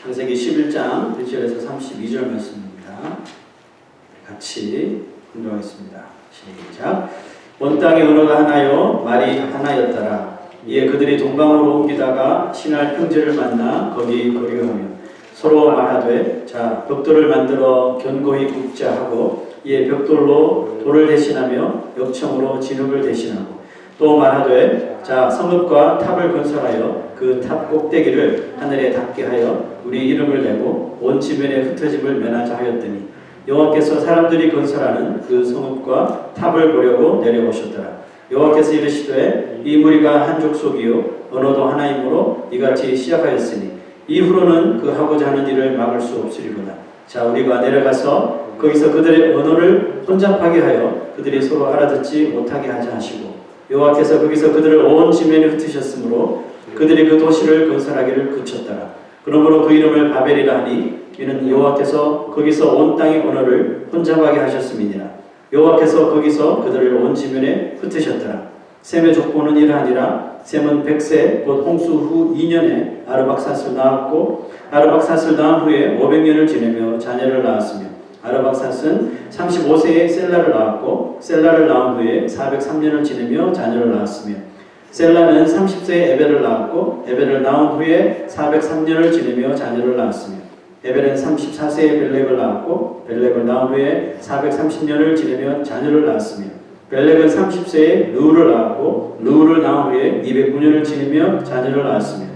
창세기 11장 1절에서 32절 말씀입니다. 같이 공부하겠습니다. 시작. 온 땅의 언어가 하나요 말이 하나였더라. 이에 그들이 동방으로 옮기다가 신할 평지를 만나 거기 거류하며 서로 말하되 자 벽돌을 만들어 견고히 굽자 하고 이에 벽돌로 돌을 대신하며 역청으로 진흙을 대신하고 또 말하되 자 성읍과 탑을 건설하여 그 탑 꼭대기를 하늘에 닿게 하여 우리 이름을 내고 온 지면에 흩어짐을 면하자 하였더니 여호와께서 사람들이 건설하는 그 성읍과 탑을 보려고 내려오셨더라. 여호와께서 이르시되 이 무리가 한 족속이요 언어도 하나이므로 이같이 시작하였으니 이후로는 그 하고자 하는 일을 막을 수 없으리로다. 자 우리가 내려가서 거기서 그들의 언어를 혼잡하게 하여 그들이 서로 알아듣지 못하게 하자 하시고 여호와께서 거기서 그들을 온 지면에 흩으셨으므로 그들이 그 도시를 건설하기를 그쳤더라. 그러므로 그 이름을 바벨이라 하니 이는 여호와께서 거기서 온 땅의 언어를 혼잡하게 하셨음이니라. 여호와께서 거기서 그들을 온 지면에 흩으셨더라. 셈의 족보는 이러하니라. 셈은 100세 곧 홍수 후 2년에 아르박삿을 낳았고 아르박삿을 낳은 후에 500년을 지내며 자녀를 낳았으며 아르박삿은 35세에 셀라를 낳았고 셀라를 낳은 후에 403년을 지내며 자녀를 낳았으며 셀라는 30세에 에벨을 낳았고 에벨을 낳은 후에 403년을 지내며 자녀를 낳았으며 에벨은 34세에 벨렉을 낳았고 벨렉을 낳은 후에 430년을 지내며 자녀를 낳았으며 벨렉은 30세에 르우를 낳았고 르우를 낳은 후에 209년을 지내며 자녀를 낳았으며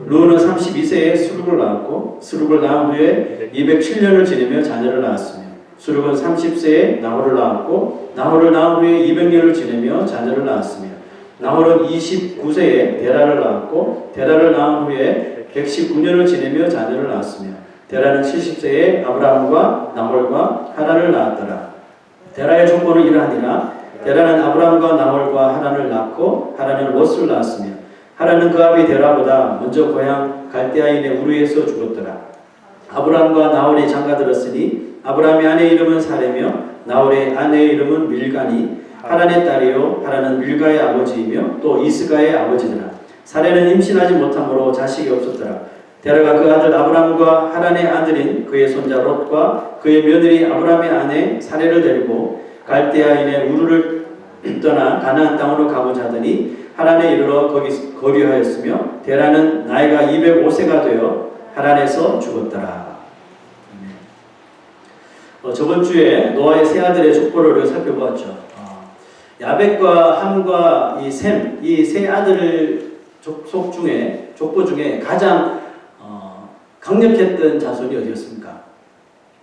르우는 32세에 수룩을 낳았고 수룩을 낳은 후에 207년을 지내며 자녀를 낳았으며 수룩은 30세에 나홀을 낳았고 나홀을 낳은 후에 200년을 지내며 자녀를 낳았으며 나홀은 29세에 데라를 낳았고 데라를 낳은 후에 119년을 지내며 자녀를 낳았으며 데라는 70세에 아브라함과 나홀과 하란을 낳았더라. 데라의 족보는 이러하니라. 데라는 아브라함과 나홀과 하란을 낳고 하란은 롯을 낳았으며 하란은 그 아비 데라보다 먼저 고향 갈대아인의 우르에서 죽었더라. 아브라함과 나홀이 장가들었으니 아브라함의 아내 이름은 사레며 나홀의 아내의 이름은 밀가니 하란의 딸이요 하란은 밀가의 아버지이며 또 이스가의 아버지더라. 사레는 임신하지 못함으로 자식이 없었더라. 데라가 그 아들 아브라함과 하란의 아들인 그의 손자 롯과 그의 며느리 아브라함의 아내 사레를 데리고 갈대아인의 우르를 떠나 가나안 땅으로 가고자 하더니 하란에 이르러 거기 거류하였으며 데라는 나이가 205세가 되어 하란에서 죽었더라. 저번 주에 노아의 세 아들의 족보를 살펴보았죠. 야벳과 함과 이 셈, 이 세 아들 족보 중에 가장 강력했던 자손이 어디였습니까?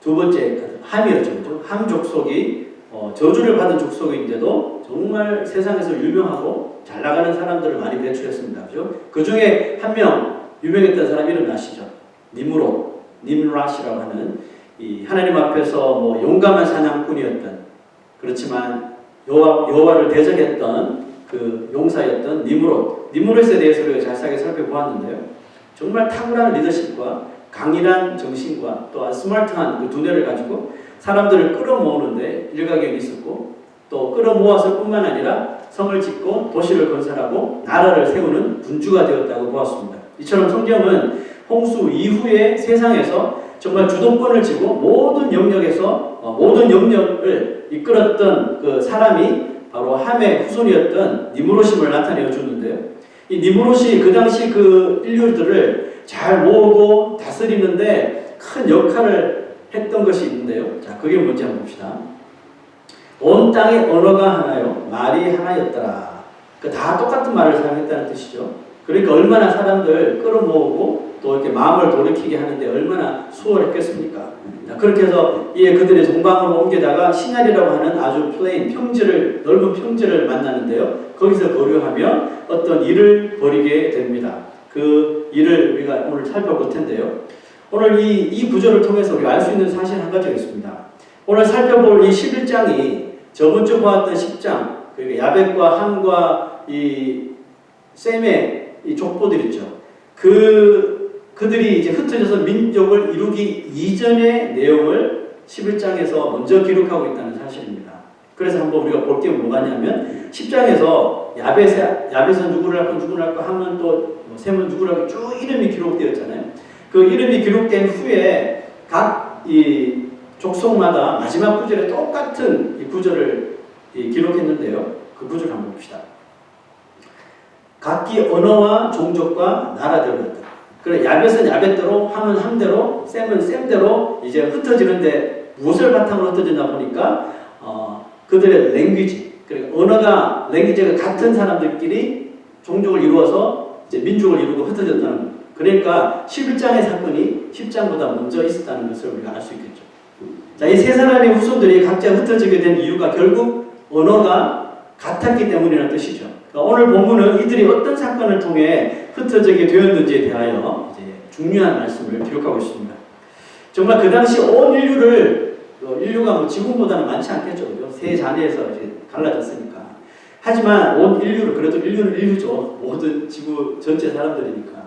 두 번째 함이었죠. 그렇죠? 함 족속이 저주를 받은 족속인데도 정말 세상에서 유명하고 잘 나가는 사람들을 많이 배출했습니다. 그죠? 그 중에 한 명 유명했던 사람 이름 아시죠? 님рат이라고 하는 이 하나님 앞에서 뭐 용감한 사냥꾼이었던 그렇지만 여호와를 대적했던 그 용사였던 니므롯에 대해서 우리가 자세하게 살펴보았는데요. 정말 탁월한 리더십과 강인한 정신과 또 스마트한 그 두뇌를 가지고 사람들을 끌어모으는데 일가견이 있었고 또 끌어모았을 뿐만 아니라 성을 짓고 도시를 건설하고 나라를 세우는 군주가 되었다고 보았습니다. 이처럼 성경은 홍수 이후에 세상에서 정말 주도권을 쥐고 모든 영역에서 모든 영역을 이끌었던 그 사람이 바로 함의 후손이었던 니므롯임을 나타내어 주는데요. 이 니므롯이 그 당시 그 인류들을 잘 모으고 다스리는데 큰 역할을 했던 것이 있는데요. 자, 그게 뭔지 한번 봅시다. 온 땅의 언어가 하나요 말이 하나였더라. 다 똑같은 말을 사용했다는 뜻이죠. 그러니까 얼마나 사람들 끌어모으고 또 이렇게 마음을 돌이키게 하는데 얼마나 수월했겠습니까? 그렇게 해서 이에 그들이 동방으로 옮기다가 시날이라고 하는 아주 플레인 넓은 평지를 만나는데요. 거기서 거류하며 어떤 일을 벌이게 됩니다. 그 일을 우리가 오늘 살펴볼 텐데요. 오늘 이 구절을 통해서 우리가 알 수 있는 사실 한 가지가 있습니다. 오늘 살펴볼 이 11장이 저번 주 보았던 10장, 그러니까 야벳과 함과 이 셈의 이 족보들 있죠. 그들이 이제 흩어져서 민족을 이루기 이전의 내용을 11장에서 먼저 기록하고 있다는 사실입니다. 그래서 한번 우리가 볼 게 뭐가냐면 10장에서 야벳은 누구를 할까 함은 또 셈은 누구를 할까 쭉 이름이 기록되었잖아요. 그 이름이 기록된 후에 각 이 족속마다 마지막 구절에 똑같은 이 구절을 기록했는데요. 그 구절 한번 봅시다. 각기 언어와 종족과 나라들이었다. 그래 야벳은 야벳대로, 함은 함대로, 셈은 셈대로 이제 흩어지는데 무엇을 바탕으로 흩어지나 보니까 그들의 랭귀지, 그러니까 언어가 랭귀지가 같은 사람들끼리 종족을 이루어서 이제 민족을 이루고 흩어졌다는 거예요. 그러니까 11장의 사건이 10장보다 먼저 있었다는 것을 우리가 알 수 있겠죠. 자, 이 세 사람의 후손들이 각자 흩어지게 된 이유가 결국 언어가 같았기 때문이라는 뜻이죠. 그러니까 오늘 본문은 이들이 어떤 사건을 통해 흩어지게 되었는지에 대하여 이제 중요한 말씀을 기록하고 있습니다. 정말 그 당시 온 인류가 뭐 지금보다는 많지 않겠죠. 세 잔해에서 이제 갈라졌으니까. 하지만 온 인류를, 그래도 인류는 인류죠. 모든 지구 전체 사람들이니까.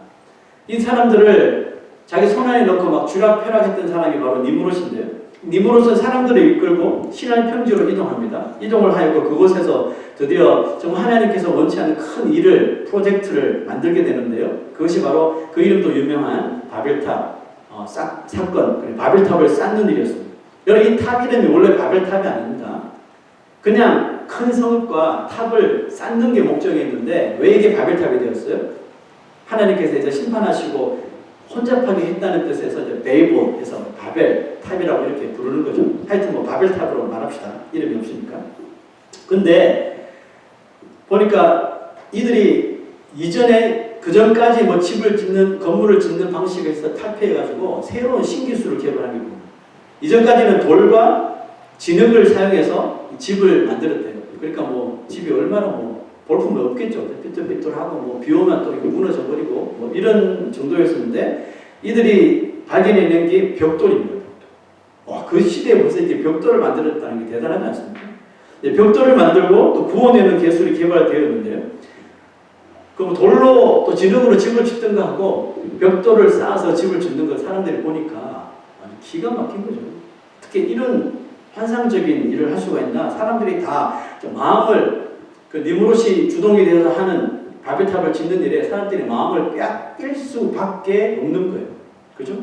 이 사람들을 자기 손안에 넣고 막 쥐락펴락했던 사람이 바로 니무롯인데요. 니무롯은 사람들을 이끌고 신할 평지로 이동합니다. 이동을 하였고 그곳에서 드디어 정말 하나님께서 원치 않는 큰 일을, 프로젝트를 만들게 되는데요. 그것이 바로 그 이름도 유명한 바벨탑 사건, 바벨탑을 쌓는 일이었습니다. 여러분, 이 탑 이름이 원래 바벨탑이 아닙니다. 그냥 큰 성읍과 탑을 쌓는 게 목적이었는데 왜 이게 바벨탑이 되었어요? 하나님께서 이제 심판하시고 혼잡하게 했다는 뜻에서 이제 베이볼에서 바벨탑이라고 이렇게 부르는 거죠. 하여튼 뭐 바벨탑으로 말합시다. 이름이 없으니까. 근데 보니까 이들이 이전에 그 전까지 뭐 집을 짓는, 건물을 짓는 방식에서 탈피해가지고 새로운 신기술을 개발한 게 보입니다. 이전까지는 돌과 진흙을 사용해서 집을 만들었대요. 그러니까 뭐 집이 얼마나 뭐 볼품이 없겠죠. 삐뚤삐뚤하고 뭐 비 오면 또 이거 무너져 버리고 뭐 이런 정도였었는데 이들이 발견해낸 게 벽돌입니다. 와, 그 시대에 벌써 이렇게 벽돌을 만들었다는 게 대단하지 않습니까? 벽돌을 만들고 또 구워내는 기술이 개발되었는데요. 그럼 돌로 또 진흙으로 집을 짓든가 하고 벽돌을 쌓아서 집을 짓는 걸 사람들이 보니까 아주 기가 막힌 거죠. 특히 이런 환상적인 일을 할 수가 있나? 사람들이 다 마음을 그 니무롯이 주동이 되어서 하는 바벨탑을 짓는 일에 사람들이 마음을 뺏길 수밖에 없는 거예요. 그죠?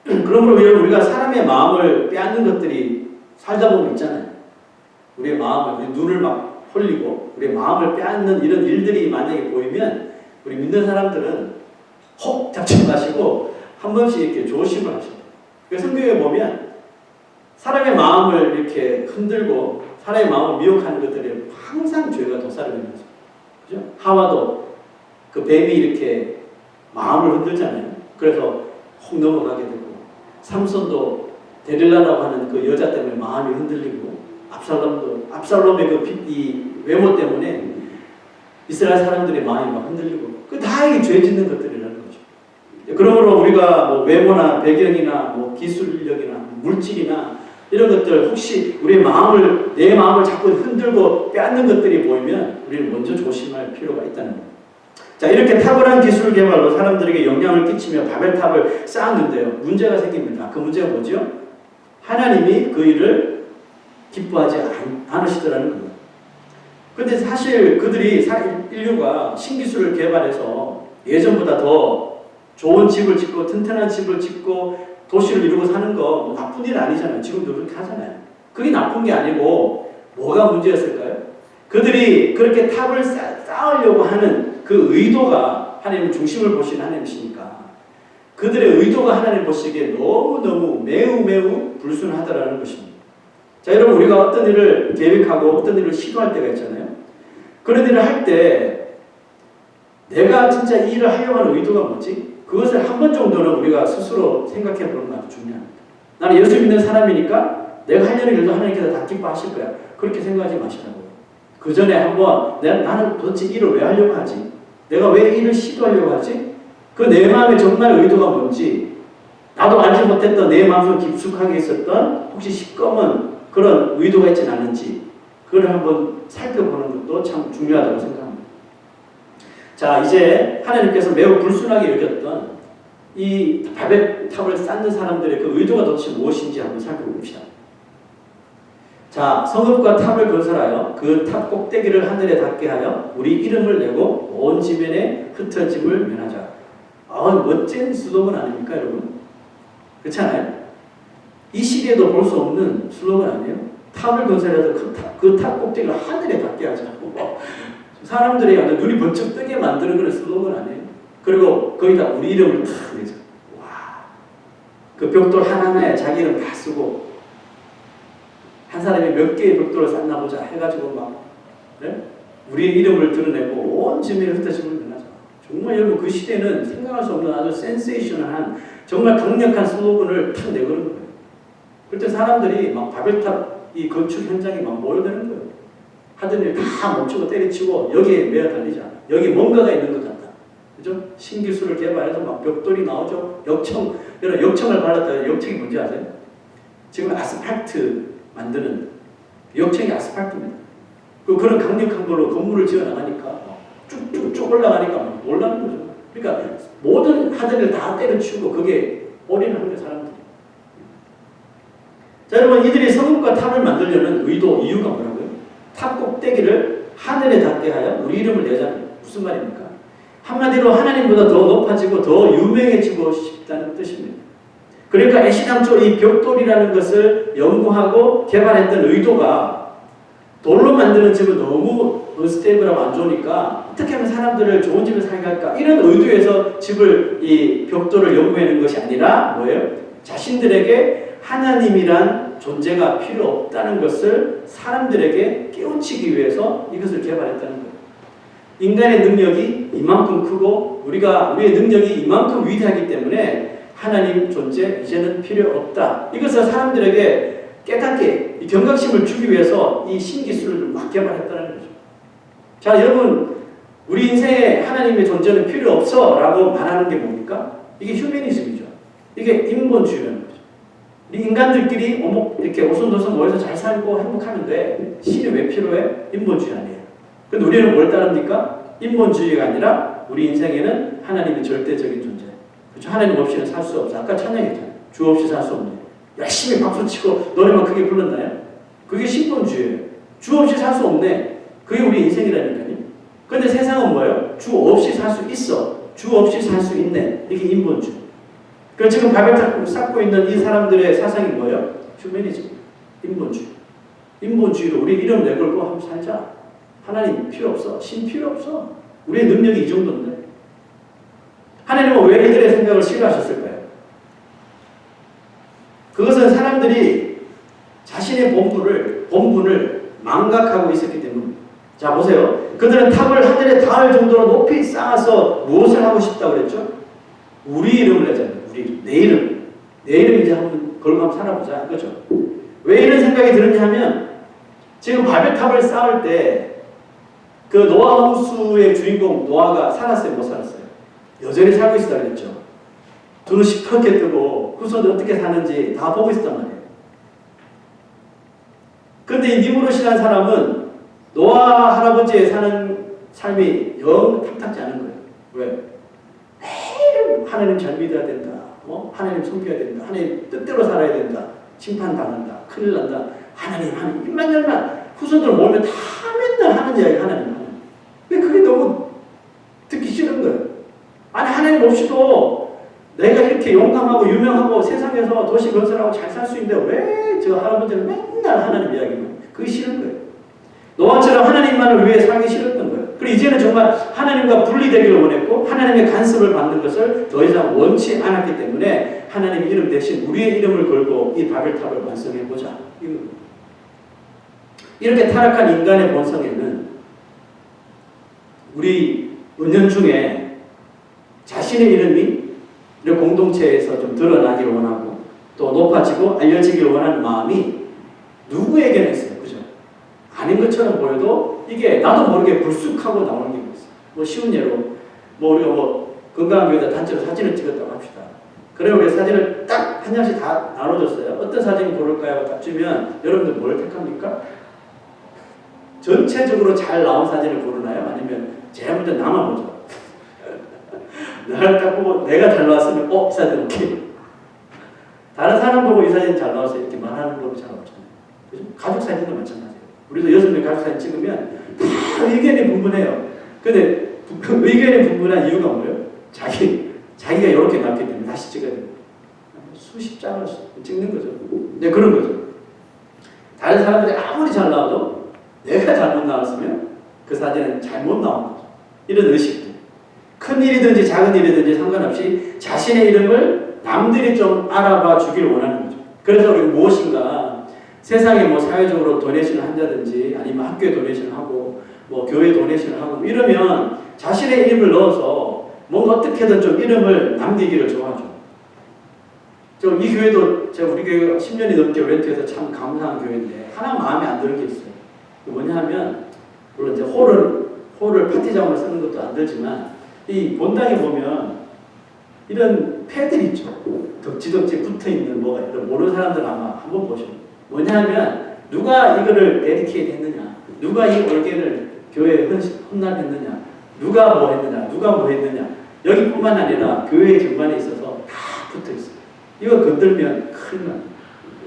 그러므로 우리가 사람의 마음을 빼앗는 것들이 살다 보면 있잖아요. 우리의 마음을, 우리 눈을 막 홀리고 우리의 마음을 빼앗는 이런 일들이 만약에 보이면 우리 믿는 사람들은 혹 잡지 마시고 한 번씩 이렇게 조심을 하셔야 돼요. 그래서 성경에 보면 사람의 마음을 이렇게 흔들고 사람의 마음을 미혹하는 것들이 항상 죄가 도사리면서, 그죠? 하와도 그 뱀이 이렇게 마음을 흔들잖아요. 그래서 혹 넘어가게 되고, 삼손도 데릴라라고 하는 그 여자 때문에 마음이 흔들리고, 압살롬의 이 외모 때문에 이스라엘 사람들의 마음이 막 흔들리고, 그 다 이게 죄 짓는 것들이라는 거죠. 그러므로 우리가 뭐 외모나 배경이나 뭐 기술력이나 물질이나 이런 것들 혹시 우리의 마음을, 내 마음을 자꾸 흔들고 빼앗는 것들이 보이면 우리는 먼저 조심할 필요가 있다는 겁니다. 자, 이렇게 탁월한 기술 개발로 사람들에게 영향을 끼치며 바벨탑을 쌓았는데요. 문제가 생깁니다. 그 문제가 뭐죠? 하나님이 그 일을 기뻐하지 않으시더라는 겁니다. 그런데 사실 그들이 인류가 신기술을 개발해서 예전보다 더 좋은 집을 짓고 튼튼한 집을 짓고 도시를 이루고 사는 거 나쁜 일 아니잖아요. 지금도 그렇게 하잖아요. 그게 나쁜 게 아니고 뭐가 문제였을까요? 그들이 그렇게 탑을 쌓으려고 하는 그 의도가 하나님 중심을 보시는 하나님이시니까 그들의 의도가 하나님 보시기에 너무너무 매우 불순하다라는 것입니다. 자, 여러분, 우리가 어떤 일을 계획하고 어떤 일을 시도할 때가 있잖아요. 그런 일을 할 때 내가 진짜 이 일을 하려고 하는 의도가 뭐지? 그것을 한 번 정도는 우리가 스스로 생각해 보는 게 아주 중요합니다. 나는 예수 믿는 사람이니까 내가 하려는 일도 하나님께서 다 기뻐하실 거야. 그렇게 생각하지 마시라고요. 그 전에 한번 나는 도대체 일을 왜 하려고 하지? 내가 왜 일을 시도하려고 하지? 그 내 마음의 정말 의도가 뭔지, 나도 알지 못했던 내 마음속 깊숙하게 있었던 혹시 시꺼먼 그런 의도가 있지는 않은지 그걸 한번 살펴보는 것도 참 중요하다고 생각합니다. 자, 이제 하나님께서 매우 불순하게 여겼던 이 바벨탑을 쌓는 사람들의 그 의도가 도대체 무엇인지 한번 살펴봅시다. 자, 성읍과 탑을 건설하여 그 탑 꼭대기를 하늘에 닿게 하여 우리 이름을 내고 온 지면에 흩어짐을 면하자. 멋진 슬로건 아닙니까, 여러분? 그렇잖아요? 이 시대에도 볼 수 없는 슬로건 아니에요? 탑을 건설해서 그 탑 꼭대기를 하늘에 닿게 하자고. 사람들이 아주 눈이 번쩍 뜨게 만드는 그런 슬로건 아니에요? 그리고 거기다 우리 이름을 탁 내죠. 와. 그 벽돌 하나하나에 자기 이름 다 쓰고, 한 사람이 몇 개의 벽돌을 쌓나 보자 해가지고 막, 네? 우리의 이름을 드러내고 온 지면에 흩어짐을 변하죠. 정말 여러분 그 시대는 생각할 수 없는 아주 센세이셔널한 정말 강력한 슬로건을 탁 내거는 거예요. 그때 사람들이 막 바벨탑 이 건축 현장에 막 모여드는 거예요. 하던 일 다 멈추고 때려치고 여기에 매어 달리지 않아. 여기 뭔가가 있는 것 같다. 그죠? 신기술을 개발해서 막 벽돌이 나오죠. 역청, 여러분 역청을 발랐다. 역청이 뭔지 아세요? 지금 아스팔트 만드는 역청이 아스팔트입니다. 그런 강력한 걸로 건물을 지어 나가니까 쭉쭉쭉 올라가니까 놀라는 거죠. 그러니까 모든 하던 일 다 때려치우고 그게 올인하는 거예요, 사람들이. 자, 여러분 이들이 성읍과 탑을 만들려는 의도, 이유가 뭐라고요? 탑 꼭대기를 하늘에 닿게 하여 우리 이름을 내자는 무슨 말입니까? 한마디로 하나님보다 더 높아지고 더 유명해지고 싶다는 뜻입니다. 그러니까 애시당초 이 벽돌이라는 것을 연구하고 개발했던 의도가 돌로 만드는 집을 너무 언스테이블하고 안 좋으니까 어떻게 하면 사람들을 좋은 집에 살게 할까? 이런 의도에서 집을 이 벽돌을 연구하는 것이 아니라 뭐예요? 자신들에게 하나님이란 존재가 필요 없다는 것을 사람들에게 깨우치기 위해서 이것을 개발했다는 거예요. 인간의 능력이 이만큼 크고 우리의 능력이 이만큼 위대하기 때문에 하나님 존재 이제는 필요 없다. 이것을 사람들에게 깨닫게 경각심을 주기 위해서 이 신기술을 막 개발했다는 거죠. 자, 여러분 우리 인생에 하나님의 존재는 필요 없어 라고 말하는 게 뭡니까? 이게 휴머니즘이죠. 이게 인본주의라는 거죠. 우리 인간들끼리 이렇게 오손도손 모여서 잘 살고 행복하면 돼. 신이 왜 필요해? 인본주의 아니에요. 근데 우리는 뭘 따릅니까? 인본주의가 아니라 우리 인생에는 하나님이 절대적인 존재. 그렇죠? 하나님 없이는 살 수 없어. 아까 찬양했잖아요. 주 없이 살 수 없네. 열심히 박수치고 노래만 크게 불렀나요? 그게 신본주의예요. 주 없이 살 수 없네. 그게 우리 인생이라니까요. 그런데 세상은 뭐예요? 주 없이 살 수 있어. 주 없이 살 수 있네. 이게 인본주의. 그래서 지금 바벨탑을 쌓고 있는 이 사람들의 사상이 뭐예요? 휴머니즘. 인본주의. 인본주의로 우리 이름 내걸고 한번 살자. 하나님 필요 없어. 신 필요 없어. 우리의 능력이 이 정도인데. 하나님은 왜 이들의 생각을 싫어하셨을까요? 그것은 사람들이 자신의 본분을 망각하고 있었기 때문입니다. 자, 보세요. 그들은 탑을 하늘에 닿을 정도로 높이 쌓아서 무엇을 하고 싶다고 그랬죠? 우리 이름을 내잖아요. 내 이름 이제 한번 걸고 한번 살아보자. 그렇죠? 왜 이런 생각이 드느냐 하면 지금 바벨탑을 쌓을 때 그 노아 홍수의 주인공 노아가 살았어요? 못 살았어요? 여전히 살고 있었다 그랬죠? 눈을 시커멓게 뜨고 후손들 어떻게 사는지 다 보고 있었단 말이에요. 그런데 이 니무롯이라는 사람은 노아 할아버지의 사는 삶이 영 탐탁지 않은 거예요. 왜? 매일 하나님 잘 믿어야 된다. 하나님 섬겨야 된다. 하나님 뜻대로 살아야 된다. 심판당한다. 큰일 난다. 하나님 입만 열면 후손들 모이면 다 맨날 하는 이야기 하나님. 근데 그게 너무 듣기 싫은 거예요. 아니 하나님 없이도 내가 이렇게 용감하고 유명하고 세상에서 도시 건설하고 잘 살 수 있는데 왜 저 할아버지는 맨날 하나님 이야기만 그게 싫은 거예요. 노아처럼 하나님만을 위해 살기 싫었던 거예요. 그리고 이제는 정말 하나님과 분리되기를 원했고 하나님의 간섭을 받는 것을 더 이상 원치 않았기 때문에 하나님 이름 대신 우리의 이름을 걸고 이 바벨탑을 완성해보자. 이렇게 타락한 인간의 본성에는 우리 은연중에 자신의 이름이 공동체에서 좀 드러나기를 원하고 또 높아지고 알려지기를 원하는 마음이 누구에게나 있어요. 그죠? 아닌 것처럼 보여도 이게 나도 모르게 불쑥하고 나오는 게 있어요. 쉬운 예로 우리가 건강한 교회에다 단체로 사진을 찍었다고 합시다. 그래 우리 사진을 딱 한 장씩 다 나눠줬어요. 어떤 사진을 고를까요? 딱 주면 여러분들 뭘 택합니까? 전체적으로 잘 나온 사진을 고르나요? 아니면 제일 먼저 나만 보죠. 나를 딱 보고 내가 잘 나왔으면 이 사진 오케이. 다른 사람 보고 이 사진 잘 나와서 이렇게 말하는 법이 잘 없잖아요. 그죠? 가족 사진도 마찬가지예요. 우리도 6명 가족 사진 찍으면 다 의견이 분분해요. 근데 의견이 분분한 이유가 뭐예요? 자기 자기가 이렇게 나왔기 때문에 다시 찍어야 됩니다. 수십 장을 찍는 거죠. 네, 그런 거죠. 다른 사람들이 아무리 잘 나와도 내가 잘못 나왔으면 그 사진은 잘못 나온 거죠. 이런 의식들. 큰 일이든지 작은 일이든지 상관없이 자신의 이름을 남들이 좀 알아봐 주길 원하는 거죠. 그래서 우리 무엇인가 세상에 뭐 사회적으로 도네이션을 한다든지 아니면 학교에 도네이션을 하고 뭐 교회 도네이션을 하고 이러면 자신의 이름을 넣어서 뭔가 어떻게든 좀 이름을 남기기를 좋아하죠. 이 교회도 제가 우리 교회가 10년이 넘게 렌트해서 참 감사한 교회인데 하나 마음에 안 드는 게 있어요. 뭐냐 하면 물론 이제 홀을 파티장으로 쓰는 것도 안 들지만 이 본당에 보면 이런 패들 있죠. 덕지덕지 붙어있는 뭐가 이런 모르는 사람들 아마 한번 보셔. 뭐냐 하면 누가 이거를 데디케이트 했느냐, 누가 이 월계를 교회에 헌납했느냐, 누가 뭐 했느냐, 누가 뭐 했느냐. 여기뿐만 아니라 교회 중간에 있어서 다 붙어있어요. 이거 건들면 큰일 나요.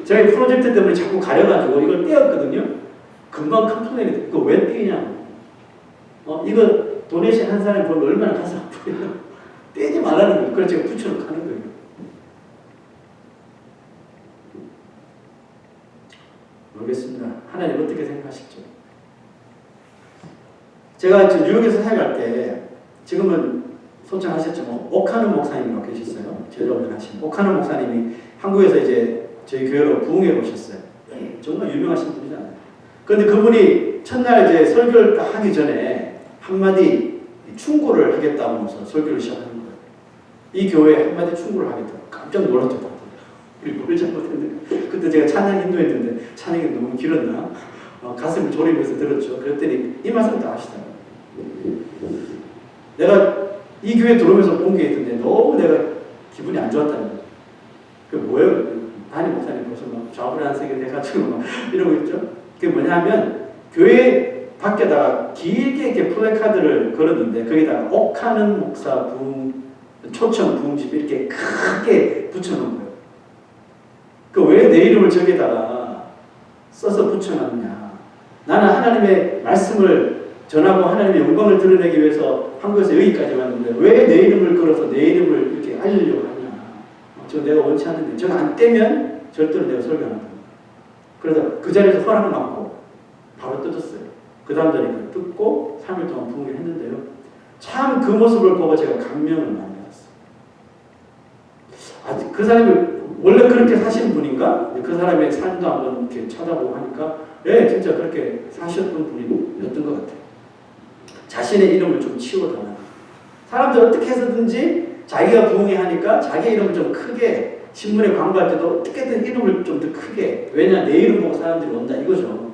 저희 프로젝트 때문에 자꾸 가려가지고 이걸 떼었거든요. 금방 컴플레인이 돼. 이거 왜 떼냐고. 이거 도네이션 한 사람이 보면 얼마나 가슴 아프겠어요. 떼지 말라는 거예요. 그래서 제가 붙여놓고 하는 거예요. 모르겠습니다. 하나님 어떻게 생각하실지. 제가 뉴욕에서 살아갈 때 지금은 소장하셨지만 오카노 목사님이라고 계셨어요. 제자분들 하신 오카노 목사님이 한국에서 이제 저희 교회로 부흥해 오셨어요. 정말 유명하신 분이잖아요. 그런데 그분이 첫날 이제 설교를 딱 하기 전에 한마디 충고를 하겠다고 하면서 설교를 시작하는 거예요. 이 교회에 한마디 충고를 하겠다고. 깜짝 놀랐죠. 우리 뭘 잘못했는데. 그때 제가 찬양 인도했는데 찬양이 너무 길었나? 가슴을 졸이면서 들었죠. 그랬더니 이 말씀 다 하시더라고요. 내가 이 교회 들어오면서 본 게 있던데 너무 내가 기분이 안 좋았다는 거예요. 그게 뭐예요? 담임 목사님 벌써 막 좌불안 세계 돼가지고 막 이러고 있죠. 그게 뭐냐 하면 교회 밖에다가 길게 이렇게 플래카드를 걸었는데 거기다가 옥하는 목사 초청 부흥집 이렇게 크게 붙여놓은 거예요. 왜 내 이름을 저기다가 써서 붙여놨느냐. 나는 하나님의 말씀을 전하고 하나님의 영광을 드러내기 위해서 한국에서 여기까지 왔는데 왜 내 이름을 걸어서 내 이름을 이렇게 알리려고 하냐. 저 내가 원치 않는데 저거 안 떼면 절대로 내가 설교 안 한다. 그래서 그 자리에서 허락을 받고 바로 뜯었어요. 그 다음 날에 뜯고 3일 동안 부흥을 했는데요. 참 그 모습을 보고 제가 감명을 많이 받았어요. 그 사람이 원래 그렇게 사시는 분인가? 그 사람의 삶도 한번 이렇게 쳐다보고 하니까 예, 진짜 그렇게 사셨던 분이었던 것 같아요. 자신의 이름을 좀 치워달라. 사람들 어떻게 해서든지 자기가 부흥해 하니까 자기 이름을 좀 크게 신문에 광고할 때도 어떻게든 이름을 좀 더 크게. 왜냐? 내 이름 보고 사람들이 온다 이거죠.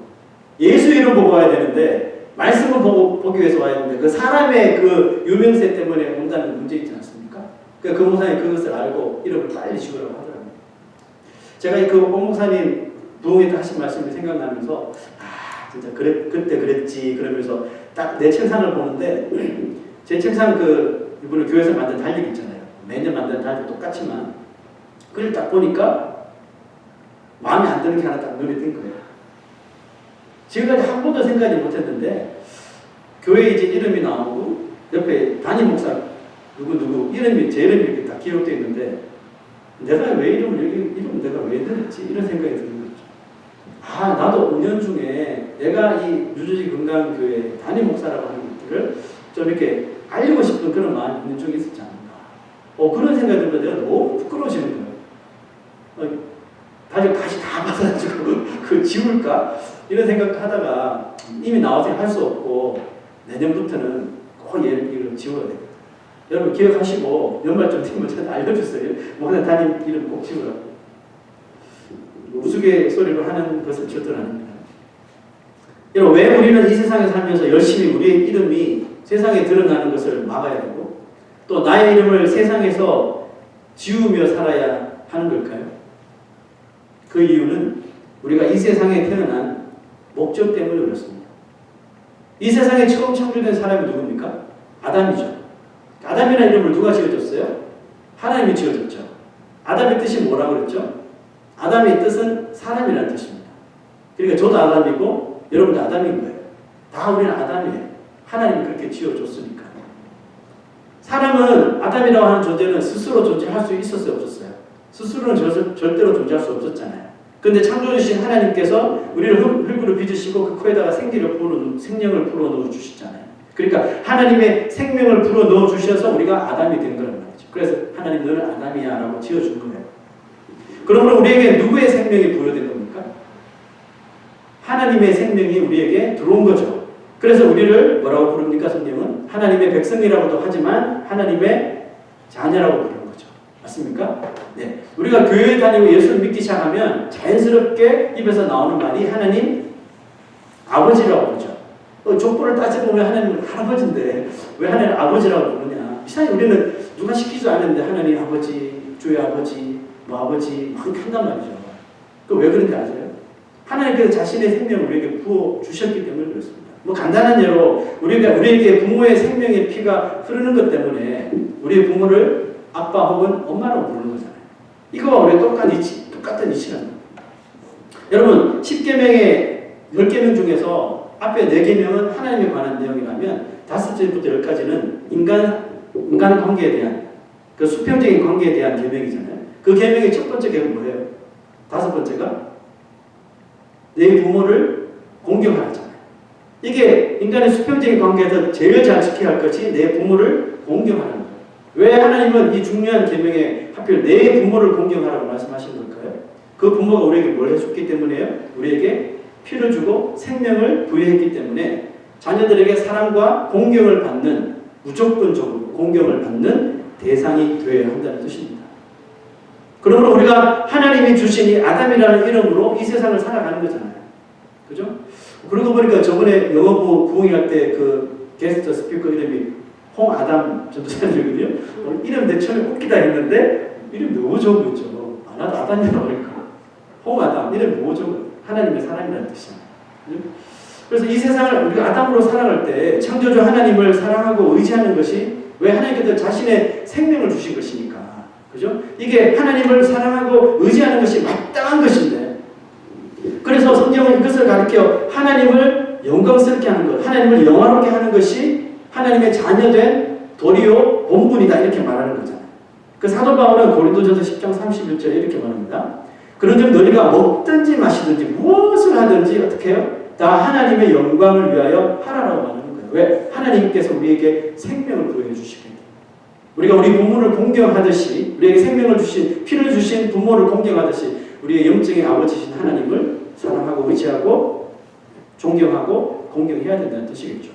예수 이름 보고 와야 되는데 말씀을 보기 위해서 와야 되는데 그 사람의 그 유명세 때문에 온다는 문제 있지 않습니까? 그러니까 그 목사님이 그것을 알고 이름을 빨리 지으라고 하더라고요. 제가 그 오 목사님 부흥회 때 하신 말씀이 생각나면서 진짜 그때 그랬지 그러면서 딱 내 책상을 보는데 제 책상 이번에 교회에서 만든 달력 있잖아요. 매년 만든 달력 똑같지만 그걸 딱 보니까 마음에 안 드는 게 하나 딱 눈에 띈 거예요. 지금까지 한 번도 생각하지 못했는데 교회 이제 이름이 나오고 옆에 담임 목사 누구 이름이 제 이름이 이렇게 딱 기록되어 있는데 내가 왜 이름 내가 왜 들었지 이런 생각이 드는 거죠. 나도 5년 중에 내가 이 뉴저지 건강교회 담임 목사라고 하는 것들을 좀 이렇게 알리고 싶은 그런 마음이 있는 쪽이 있었지 않은가. 그런 생각이 들면 내가 너무 부끄러워지는 거예요. 다시 다 받아가지고 그걸 지울까? 이런 생각도 하다가 이미 나와서 할 수 없고 내년부터는 꼭 이걸 지워야 돼요. 여러분 기억하시고 연말쯤 되면 저한테 알려주세요. 목사 담임 이름 꼭 지우라고. 우스갯소리로 하는 것은 절대 아닙니다. 여러분 왜 우리는 이 세상에 살면서 열심히 우리의 이름이 세상에 드러나는 것을 막아야 되고 또 나의 이름을 세상에서 지우며 살아야 하는 걸까요? 그 이유는 우리가 이 세상에 태어난 목적 때문에 그렇습니다. 이 세상에 처음 창조된 사람이 누굽니까? 아담이죠. 아담이라는 이름을 누가 지어줬어요? 하나님이 지어줬죠. 아담의 뜻이 뭐라고 그랬죠? 아담의 뜻은 사람이라는 뜻입니다. 그러니까 저도 아담이고 여러분도 아담인 거예요. 다 우리는 아담이에요. 하나님이 그렇게 지어줬으니까. 사람은 아담이라고 하는 존재는 스스로 존재할 수 있었어요, 없었어요? 스스로는 절대로 존재할 수 없었잖아요. 근데 창조주신 하나님께서 우리를 흙으로 빚으시고 그 코에다가 생명을 불어넣어 주시잖아요. 그러니까 하나님의 생명을 불어넣어 주셔서 우리가 아담이 된 거란 말이죠. 그래서 하나님 너는 아담이야 라고 지어준 거예요. 그러므로 우리에게 누구의 생명이 부여된 겁니까? 하나님의 생명이 우리에게 들어온 거죠. 그래서 우리를 뭐라고 부릅니까? 성경은 하나님의 백성이라고도 하지만 하나님의 자녀라고 부르는 거죠. 맞습니까? 네. 우리가 교회 다니고 예수를 믿기 시작하면 자연스럽게 입에서 나오는 말이 하나님 아버지라고 부르죠. 족보를 따져보면 하나님은 할아버지인데 왜 하나님 아버지라고 부르냐? 이상하게 우리는 누가 시키지도 않았는데 하나님 아버지, 주의 아버지, 뭐 아버지 막 이렇게 한단 말이죠. 그 왜 그런지 아세요? 하나님께서 자신의 생명을 우리에게 부어 주셨기 때문에 그렇습니다. 뭐 간단한 예로 우리에게 부모의 생명의 피가 흐르는 것 때문에 우리의 부모를 아빠 혹은 엄마라고 부르는 거잖아요. 이거와 우리 똑같은 이치라는 거예요. 여러분 10계명의 10계명 중에서 앞에 4계명은 하나님에 관한 내용이라면 5절부터 10까지는 인간 관계에 대한 그 수평적인 관계에 대한 계명이잖아요. 그 계명의 첫 번째 계명은 뭐예요? 5번째가 내 부모를 공경하라잖아요. 이게 인간의 수평적인 관계에서 제일 잘 지켜야 할 것이 내 부모를 공경하라는 거예요. 왜 하나님은 이 중요한 계명에 하필 내 부모를 공경하라고 말씀하신 걸까요? 그 부모가 우리에게 뭘 해줬기 때문에요? 우리에게 피를 주고 생명을 부여했기 때문에 자녀들에게 사랑과 공경을 받는 무조건적으로 공경을 받는 대상이 되어야 한다는 뜻입니다. 그러므로 우리가 하나님이 주신 이 아담이라는 이름으로 이 세상을 살아가는 거잖아요. 그죠? 그러고 보니까 저번에 영어 부흥회할 때 그 게스트 스피커 이름이 홍아담 전도사님이거든요. 이름 내 처음에 웃기다 했는데 이름 너무 좋은 거죠. 나도 아담이라고 하니까 홍아담 이름 너무 좋은 거예요. 하나님의 사랑이라는 뜻이잖아요. 그래서 이 세상을 우리가 아담으로 살아갈 때 창조주 하나님을 사랑하고 의지하는 것이 왜 하나님께서 자신의 생명을 주신 것이니까. 그죠? 이게 하나님을 사랑하고 의지하는 것이 마땅한 것인데 그래서 성경은 이것을 가르쳐 하나님을 영광스럽게 하는 것, 하나님을 영화롭게 하는 것이 하나님의 자녀된 도리요 본분이다 이렇게 말하는 거잖아요. 그 사도 바울은 고린도전서 10장 31절에 이렇게 말합니다. 그런즉 너희가 먹든지 마시든지 무엇을 하든지 어떻게 해요? 다 하나님의 영광을 위하여 하라라고 말하는 거예요. 왜? 하나님께서 우리에게 생명을 부여해 주시기 때문에. 우리가 우리 부모를 공경하듯이 우리에게 생명을 주신 피를 주신 부모를 공경하듯이 우리의 영적인 아버지신 하나님을 사랑하고 의지하고 존경하고 공경해야 된다는 뜻이겠죠.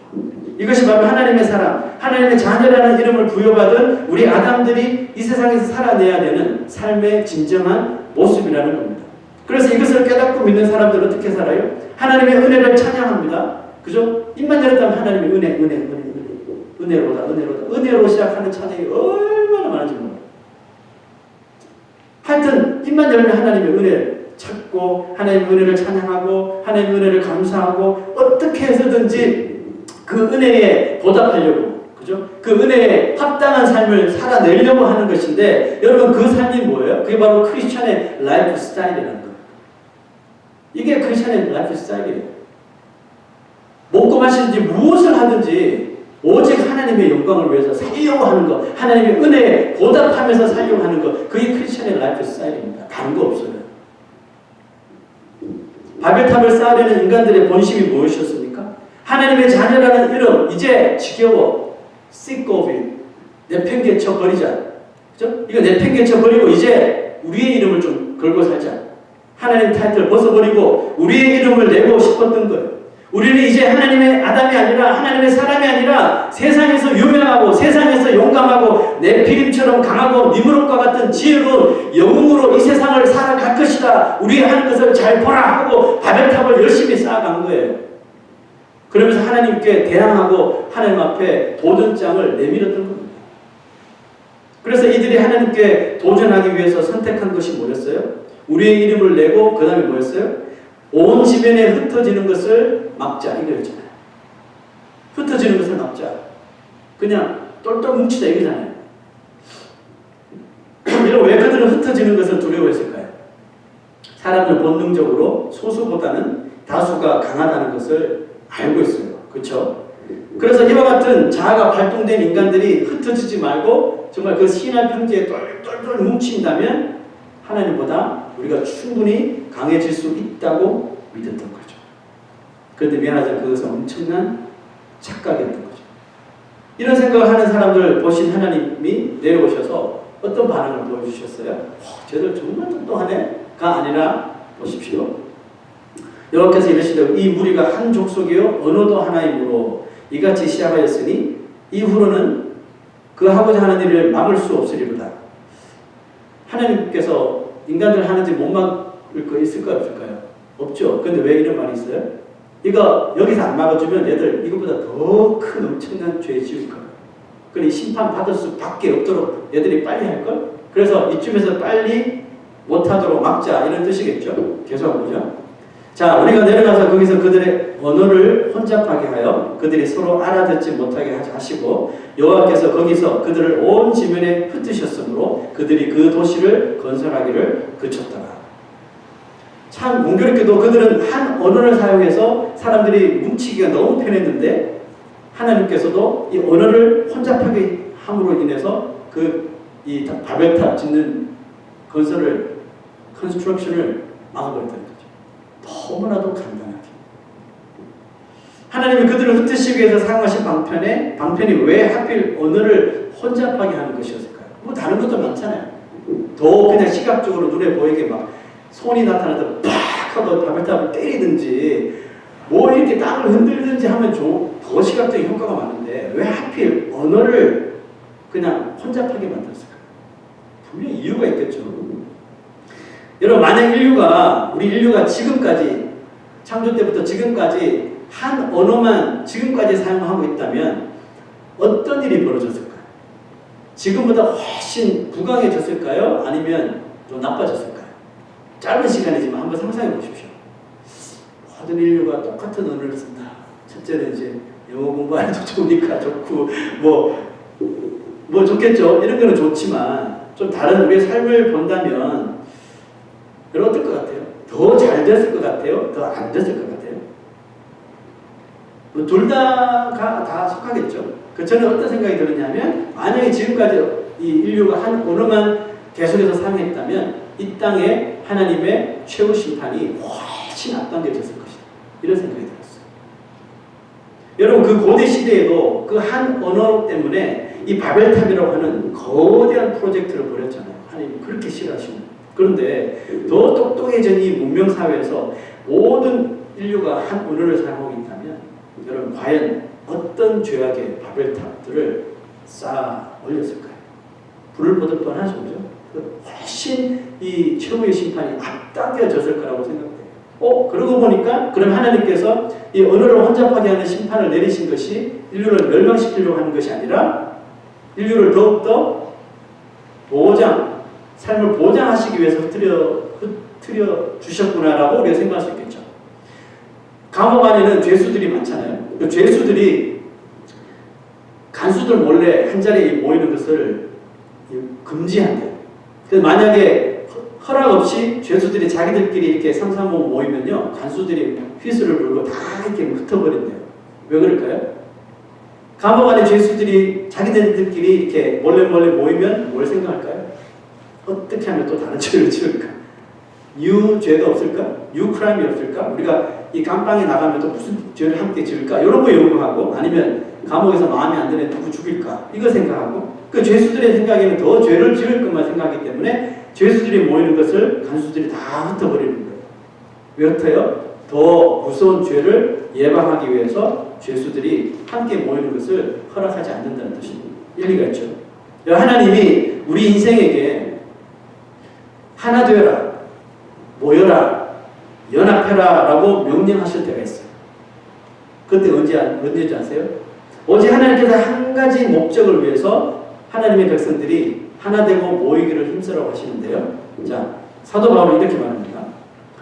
이것이 바로 하나님의 사랑, 하나님의 자녀라는 이름을 부여받은 우리 아담들이 이 세상에서 살아내야 되는 삶의 진정한 모습이라는 겁니다. 그래서 이것을 깨닫고 믿는 사람들은 어떻게 살아요? 하나님의 은혜를 찬양합니다. 그죠? 입만 열었다면 하나님의 은혜로 시작하는 찬양이 얼마나 많은지 몰라요. 하여튼 입만 열면 하나님의 은혜를 찾고 하나님의 은혜를 찬양하고 하나님의 은혜를 감사하고 어떻게 해서든지 그 은혜에 보답하려고 그죠? 그 은혜에 합당한 삶을 살아내려고 하는 것인데 여러분 그 삶이 뭐예요? 그게 바로 크리스찬의 라이프 스타일이라는 거예요. 이게 크리스찬의 라이프 스타일이에요. 먹고 마시든지 무엇을 하든지 오직 하나님의 영광을 위해서 살려고 하는 것, 하나님의 은혜에 보답하면서 살려고 하는 것, 그게 크리스찬의 라이프 스타일입니다. 다른 거 없어요. 바벨탑을 쌓으려는 인간들의 본심이 무엇이었습니까? 하나님의 자녀라는 이름 이제 지겨워. sick of it. 내팽개쳐 버리자. 그죠? 이거 내팽개쳐 버리고 이제 우리의 이름을 좀 걸고 살자. 하나님 타이틀을 벗어버리고 우리의 이름을 내고 싶었던 거예요. 우리는 이제 하나님의 아담이 아니라 하나님의 사람이 아니라 세상에서 유명하고 세상에서 용감하고 네피림처럼 강하고 니므롯과 같은 지혜로운 영웅으로 이 세상을 살아갈 것이다. 우리 하는 것을 잘 보라 하고 바벨탑을 열심히 쌓아간 거예요. 그러면서 하나님께 대항하고 하나님 앞에 도전장을 내밀었던 겁니다. 그래서 이들이 하나님께 도전하기 위해서 선택한 것이 뭐였어요? 우리의 이름을 내고 그 다음에 뭐였어요? 온 지면에 흩어지는 것을 막자 이거였잖아요. 흩어지는 것을 막자. 그냥 똘똘 뭉치자 이거잖아요. 이런 왜 그들은 흩어지는 것을 두려워했을까요? 사람은 본능적으로 소수보다는 다수가 강하다는 것을 알고 있어요. 그렇죠? 그래서 이와 같은 자아가 발동된 인간들이 흩어지지 말고 정말 그 신한 평지에 똘똘똘 뭉친다면 하나님보다 우리가 충분히 강해질 수 있다고 믿었던 거죠. 그런데 미안하지만 그것은 엄청난 착각이었던 거죠. 이런 생각을 하는 사람들 보신 하나님이 내려오셔서 어떤 반응을 보여주셨어요? 쟤들 정말 똑똑하네?가 아니라 보십시오. 여호와께서 이르시되 이 무리가 한 족속이요 언어도 하나이므로 이같이 시작하였으니 이후로는 그 하고자 하는 일을 막을 수 없으리로다. 하나님께서 인간들 하는지 못 막을 거 있을까요? 없을까요? 없죠. 근데 왜 이런 말이 있어요? 이거 여기서 안 막아주면 얘들 이것보다 더 큰 엄청난 죄 지을 거예요. 그러니 심판 받을 수밖에 없도록 얘들이 빨리 할 걸. 그래서 이쯤에서 빨리 못하도록 막자 이런 뜻이겠죠. 계속 보죠. 자, 우리가 내려가서 거기서 그들의 언어를 혼잡하게 하여 그들이 서로 알아듣지 못하게 하시고 여호와께서 거기서 그들을 온 지면에 흩으셨으므로 그들이 그 도시를 건설하기를 그쳤더라. 참 공교롭게도 그들은 한 언어를 사용해서 사람들이 뭉치기가 너무 편했는데 하나님께서도 이 언어를 혼잡하게 함으로 인해서 이 바벨탑 짓는 건설을 컨스트럭션을 막아버렸다는 거죠. 너무나도 간단하게. 하나님이 그들을 흩으시기 위해서 사용하신 방편이 왜 하필 언어를 혼잡하게 하는 것이었을까요? 뭐 다른 것도 많잖아요. 더 그냥 시각적으로 눈에 보이게 막 손이 나타나서 팍 하고 바벨탑을 때리든지 뭐 이렇게 땅을 흔들든지 하면 더 시각적인 효과가 많은데 왜 하필 언어를 그냥 혼잡하게 만들었을까요? 분명히 이유가 있겠죠. 여러분, 만약 우리 인류가 지금까지 창조 때부터 지금까지 한 언어만 지금까지 사용하고 있다면 어떤 일이 벌어졌을까요? 지금보다 훨씬 부강해졌을까요? 아니면 좀 나빠졌을까요? 짧은 시간이지만 한번 상상해 보십시오. 모든 인류가 똑같은 언어를 쓴다. 첫째는 이제 영어 공부하는 도 좋으니까 좋고 뭐 좋겠죠. 이런 거는 좋지만 좀 다른 우리의 삶을 본다면 여러분 어떨 것 같아요? 더 잘 됐을 것 같아요? 더 안 됐을 것 같아요? 뭐 둘 다 속하겠죠. 저는 어떤 생각이 들었냐면 만약에 지금까지 이 인류가 한 언어만 계속해서 사용했다면 이 땅에 하나님의 최후 심판이 훨씬 앞당겨졌을 것이다. 이런 생각이 들었어요. 여러분 그 고대 시대에도 그 한 언어 때문에 이 바벨탑이라고 하는 거대한 프로젝트를 벌였잖아요. 하나님이 그렇게 싫어하시는. 그런데 더 똑똑해진 이 문명사회에서 모든 인류가 한 언어를 사용하고 있다면 여러분 과연 어떤 죄악의 바벨탑들을 쌓아 올렸을까요? 불을 보듯 뻔하죠. 훨씬 이 최후의 심판이 앞당겨졌을 거라고 생각돼요. 그러고 보니까 그럼 하나님께서 이 언어를 혼잡하게 하는 심판을 내리신 것이 인류를 멸망시키려고 하는 것이 아니라 인류를 더욱더 삶을 보장하시기 위해서 흩트려 주셨구나라고 우리가 생각할 수 있겠죠. 감옥 안에는 죄수들이 많잖아요. 그 죄수들이 간수들 몰래 한 자리에 모이는 것을 금지한대요. 그래서 만약에 허락 없이 죄수들이 자기들끼리 이렇게 삼삼오오 모이면요, 간수들이 휘슬을 불고 다 이렇게 흩어버린대요. 왜 그럴까요? 감옥 안에 죄수들이 자기들끼리 이렇게 몰래 모이면 뭘 생각할까요? 어떻게 하면 또 다른 죄를 지을까? 죄가 없을까? 크라임이 없을까? 우리가 이 감방에 나가면 또 무슨 죄를 함께 지을까? 이런 거 연구하고, 아니면 감옥에서 마음에 안 드는 누구 죽일까? 이거 생각하고, 그 죄수들의 생각에는 더 죄를 지을 것만 생각하기 때문에 죄수들이 모이는 것을 간수들이 다 흩어버리는 거예요. 왜 흩어요? 더 무서운 죄를 예방하기 위해서 죄수들이 함께 모이는 것을 허락하지 않는다는 뜻입니다. 일리가 있죠. 하나님이 우리 인생에게 하나 되어라, 모여라, 연합해라 라고 명령하실 때가 있어요. 그때 언제인지 아세요? 오직 하나님께서 한 가지 목적을 위해서 하나님의 백성들이 하나 되고 모이기를 힘쓰라고 하시는데요. 자, 사도 바울은 이렇게 말합니다.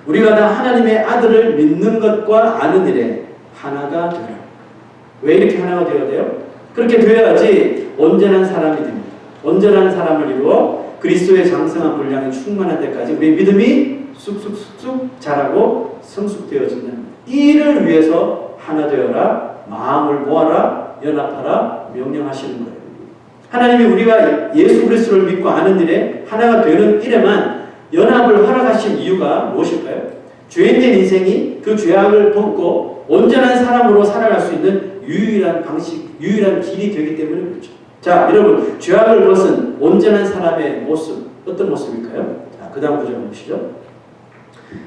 우리가 다 하나님의 아들을 믿는 것과 아는 일에 하나가 되라. 왜 이렇게 하나가 되어야 돼요? 그렇게 되어야지 온전한 사람이 됩니다. 온전한 사람을 이루어 그리스도의 장성한 분량이 충만할 때까지 우리 믿음이 쑥쑥쑥 자라고 성숙되어진다는 것. 이를 위해서 하나 되어라, 마음을 모아라, 연합하라 명령하시는 거예요. 하나님이 우리가 예수 그리스도를 믿고 아는 일에 하나가 되는 일에만 연합을 허락하신 이유가 무엇일까요? 죄인된 인생이 그 죄악을 벗고 온전한 사람으로 살아갈 수 있는 유일한 방식, 유일한 길이 되기 때문에 그렇죠. 자, 여러분, 죄악을 벗은 온전한 사람의 모습, 어떤 모습일까요? 자, 그 다음 구절 보시죠.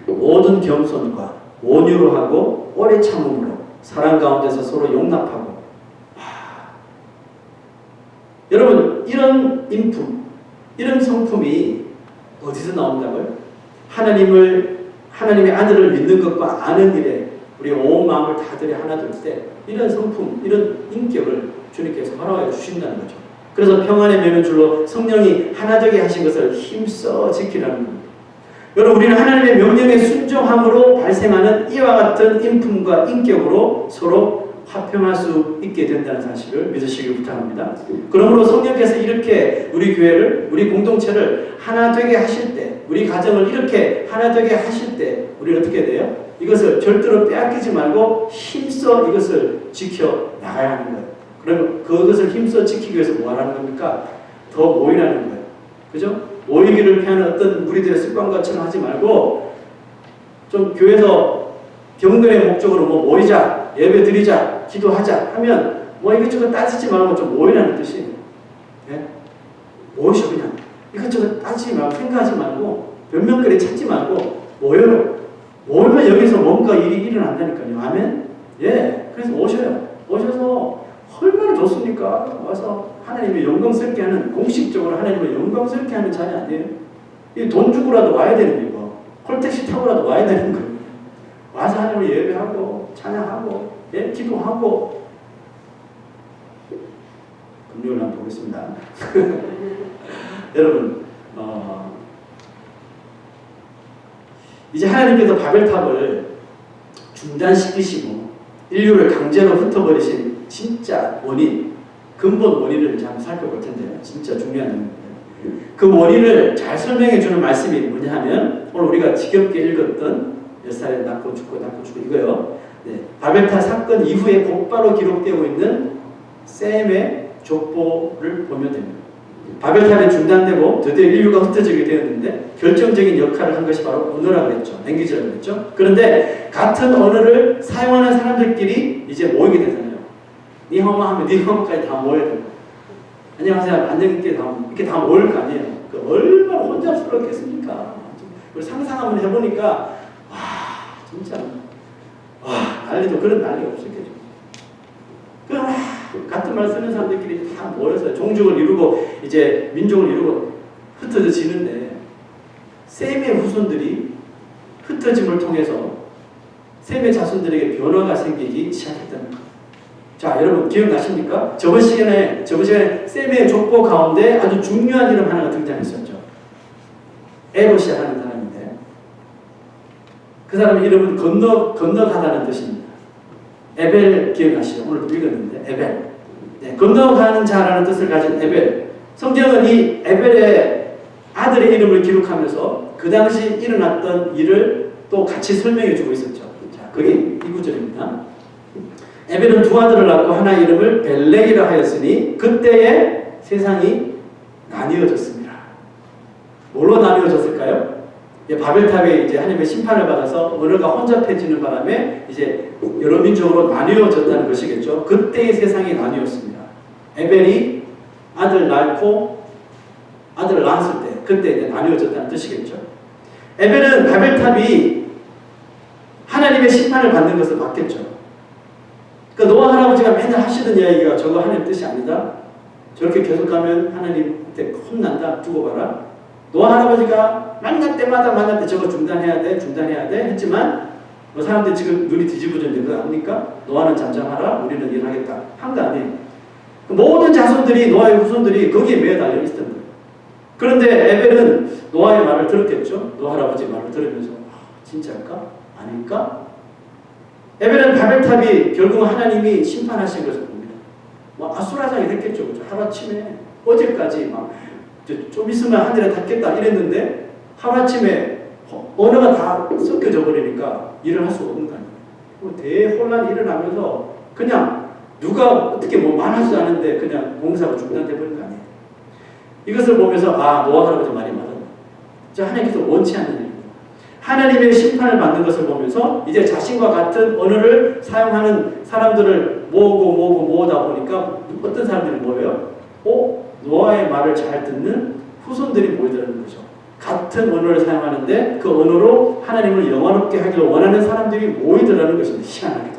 모든 겸손과 온유로 하고 오래 참음으로 사랑 가운데서 서로 용납하고. 여러분, 이런 인품, 이런 성품이 어디서 나온다고요? 하나님의 아들을 믿는 것과 아는 일에 우리 온 마음을 다 들여 하나 둘 때 이런 성품, 이런 인격을 주님께서 허락해 주신다는 거죠. 그래서 평안의 면줄로 성령이 하나 되게 하신 것을 힘써 지키라는 겁니다. 여러분, 우리는 하나님의 명령에 순종함으로 발생하는 이와 같은 인품과 인격으로 서로 화평할 수 있게 된다는 사실을 믿으시길 부탁합니다. 그러므로 성령께서 이렇게 우리 교회를, 우리 공동체를 하나 되게 하실 때, 우리 가정을 이렇게 하나 되게 하실 때 우리는 어떻게 돼요? 이것을 절대로 빼앗기지 말고 힘써 이것을 지켜 나가야 하는 거예요. 그러면 그것을 힘써 지키기 위해서 뭐 하라는 겁니까? 더 모이라는 거예요. 그죠? 모이기를 피하는 어떤 무리들의 습관과처럼 하지 말고 좀 교회에서 경건의 목적으로 뭐 모이자, 예배 드리자, 기도하자 하면 뭐 이것저것 따지지 말고 좀 모이라는 뜻이에요. 네? 모이셔 그냥. 이것저것 따지지 말고 생각하지 말고 변명거리 찾지 말고 모여요. 모이면 여기서 뭔가 일이 일어난다니까요. 아멘? 예. 그래서 오셔요. 오셔서 얼마나 좋습니까? 와서 하나님의 영광스럽게 하는, 공식적으로 하나님을 영광스럽게 하는 자리 아니에요? 이 돈 주고라도 와야 되는 거, 콜택시 타고라도 와야 되는 거예요. 와서 하나님을 예배하고 찬양하고 예? 기도하고. 금요일 한번 보겠습니다. 여러분, 이제 하나님께서 바벨탑을 중단시키시고 인류를 강제로 흩어버리신 진짜 원인, 근본 원인을 한번 살펴볼 텐데요. 진짜 중요한 내용입니다. 그 원인을 잘 설명해 주는 말씀이 뭐냐 하면 오늘 우리가 지겹게 읽었던 몇 살에 낳고 죽고 이거요. 네. 바벨탑 사건 이후에 곧바로 기록되고 있는 셈의 족보를 보면 됩니다. 바벨탑이 중단되고 드디어 인류가 흩어지게 되었는데 결정적인 역할을 한 것이 바로 언어라고 했죠. 랭귀지라고 했죠. 그런데 같은 언어를 사용하는 사람들끼리 이제 모이게 되잖아요. 니하마 하면 니하마까지 다 모여야 되고, 안녕하세요 안녕히 이렇게 다 모일 거 아니에요. 그 얼마나 혼잡스럽겠습니까? 상상 한번 해보니까 와 진짜 난리도 그런 난리가 없었겠죠. 같은 말 쓰는 사람들끼리 다 모여서 종족을 이루고 이제 민족을 이루고 흩어지는데 셈의 후손들이 흩어짐을 통해서 셈의 자손들에게 변화가 생기기 시작했다는 것. 자, 여러분 기억나십니까? 저번 시간에 셈의 족보 가운데 아주 중요한 이름 하나가 등장했었죠. 에롯이라는 사람인데 그 사람의 이름은 건너가다는 뜻입니다. 에벨 기억나시죠? 오늘 읽었는데 에벨. 네, 건너가는 자라는 뜻을 가진 에벨. 성경은 이 에벨의 아들의 이름을 기록하면서 그 당시 일어났던 일을 또 같이 설명해 주고 있었죠. 자, 그게 이 구절입니다. 에벨은 두 아들을 낳고 하나 이름을 벨렉이라 하였으니 그때에 세상이 나뉘어졌습니다. 뭘로 나뉘어졌을까요? 바벨탑에 이제 하나님의 심판을 받아서 언어가 혼잡해지는 바람에 이제 여러 민족으로 나뉘어졌다는 것이겠죠. 그때의 세상이 나뉘었습니다. 에벨이 아들을 낳았을 때 그때 이제 나뉘어졌다는 뜻이겠죠. 에벨은 바벨탑이 하나님의 심판을 받는 것을 봤겠죠. 그러니까 노아 할아버지가 맨날 하시던 이야기가 저거 하나님 뜻이 아니다. 저렇게 계속 가면 하나님한테 혼난다. 두고 봐라. 노아 할아버지가 만날 때 저거 중단해야 돼 했지만 뭐 사람들이 지금 눈이 뒤집어졌는데 그거 압니까? 노아는 잠잠하라. 우리는 일하겠다. 한 거 아니에요. 모든 자손들이 노아의 후손들이 거기에 매달려 있었던 거예요. 그런데 에벨은 노아의 말을 들었겠죠. 노아 할아버지 말을 들으면서 진짜일까? 아닐까? 에벨은 바벨탑이 결국 하나님이 심판하신 것을 봅니다. 뭐 아수라장이 됐겠죠. 그렇죠? 하루아침에 어제까지 막 좀 있으면 하늘에 닿겠다 이랬는데 하루아침에 언어가 다 섞여져 버리니까 일을 할 수가 없는 거 아니에요. 대혼란이 일어나면서 그냥 누가 어떻게 뭐 말하지도 않은데 그냥 공사가 중단돼 버린 거 아니에요. 이것을 보면서 노아 할아버지 말이 맞았나. 하나님께서 원치 않는 일입니다. 하나님의 심판을 받는 것을 보면서 이제 자신과 같은 언어를 사용하는 사람들을 모으다 보니까 어떤 사람들이 모여요? 노아의 말을 잘 듣는 후손들이 모이더라는 거죠. 같은 언어를 사용하는데 그 언어로 하나님을 영화롭게 하기를 원하는 사람들이 모이더라는 것입니다. 희한하게도,